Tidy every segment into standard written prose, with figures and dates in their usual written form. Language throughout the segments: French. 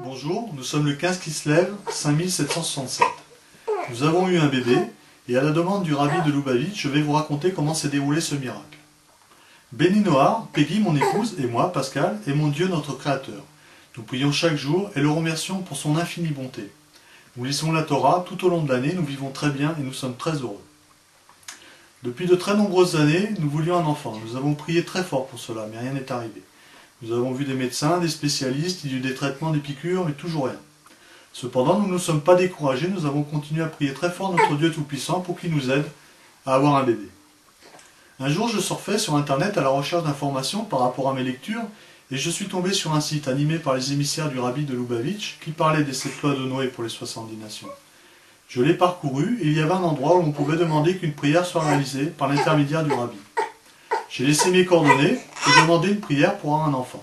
Bonjour, nous sommes le 15 Kislev, 5767. Nous avons eu un bébé, et à la demande du rabbi de Lubavitch, je vais vous raconter comment s'est déroulé ce miracle. Béni Noar, Peggy, mon épouse, et moi, Pascal, est mon Dieu, notre Créateur. Nous prions chaque jour et le remercions pour son infinie bonté. Nous lisons la Torah tout au long de l'année, nous vivons très bien et nous sommes très heureux. Depuis de très nombreuses années, nous voulions un enfant. Nous avons prié très fort pour cela, mais rien n'est arrivé. Nous avons vu des médecins, des spécialistes, il y a eu des traitements, des piqûres, mais toujours rien. Cependant, nous ne nous sommes pas découragés, nous avons continué à prier très fort notre Dieu Tout-Puissant pour qu'il nous aide à avoir un bébé. Un jour, je surfais sur Internet à la recherche d'informations par rapport à mes lectures, et je suis tombé sur un site animé par les émissaires du rabbi de Lubavitch qui parlait des 7 lois de Noé pour les 70 nations. Je l'ai parcouru et il y avait un endroit où on pouvait demander qu'une prière soit réalisée par l'intermédiaire du rabbi. J'ai laissé mes coordonnées et demandé une prière pour avoir un enfant.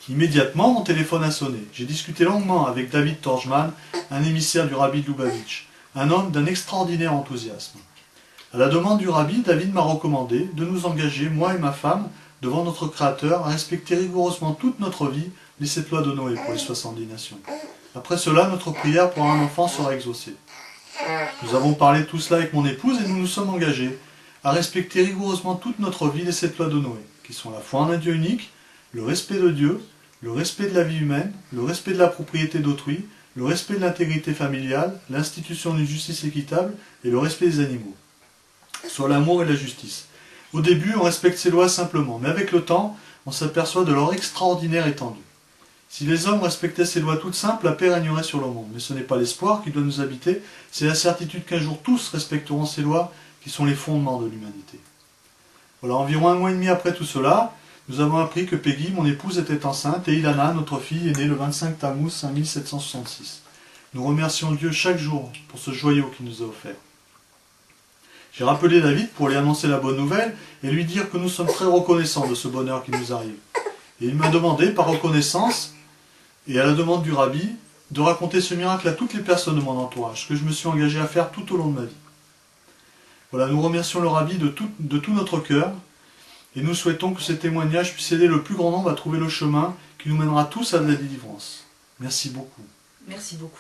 Immédiatement, mon téléphone a sonné. J'ai discuté longuement avec David Torjman, un émissaire du rabbi de Lubavitch, un homme d'un extraordinaire enthousiasme. À la demande du rabbi, David m'a recommandé de nous engager, moi et ma femme, devant notre Créateur, à respecter rigoureusement toute notre vie les 7 lois de Noé pour les 70 nations. Après cela, notre prière pour un enfant sera exaucée. Nous avons parlé de tout cela avec mon épouse et nous nous sommes engagés à respecter rigoureusement toute notre vie les 7 lois de Noé, qui sont la foi en un Dieu unique, le respect de Dieu, le respect de la vie humaine, le respect de la propriété d'autrui, le respect de l'intégrité familiale, l'institution d'une justice équitable et le respect des animaux, soit l'amour et la justice. Au début, on respecte ces lois simplement, mais avec le temps, on s'aperçoit de leur extraordinaire étendue. Si les hommes respectaient ces lois toutes simples, la paix régnerait sur le monde. Mais ce n'est pas l'espoir qui doit nous habiter, c'est la certitude qu'un jour tous respecteront ces lois qui sont les fondements de l'humanité. Voilà, environ 1 mois et demi après tout cela, nous avons appris que Peggy, mon épouse, était enceinte et Ilana, notre fille, est née le 25 Tammuz 5766. Nous remercions Dieu chaque jour pour ce joyau qu'il nous a offert. J'ai rappelé David pour lui annoncer la bonne nouvelle et lui dire que nous sommes très reconnaissants de ce bonheur qui nous arrive. Et il m'a demandé, par reconnaissance, et à la demande du rabbi, de raconter ce miracle à toutes les personnes de mon entourage, ce que je me suis engagé à faire tout au long de ma vie. Voilà, nous remercions le rabbi de tout notre cœur, et nous souhaitons que ces témoignages puissent aider le plus grand nombre à trouver le chemin qui nous mènera tous à de la délivrance. Merci beaucoup. Merci beaucoup.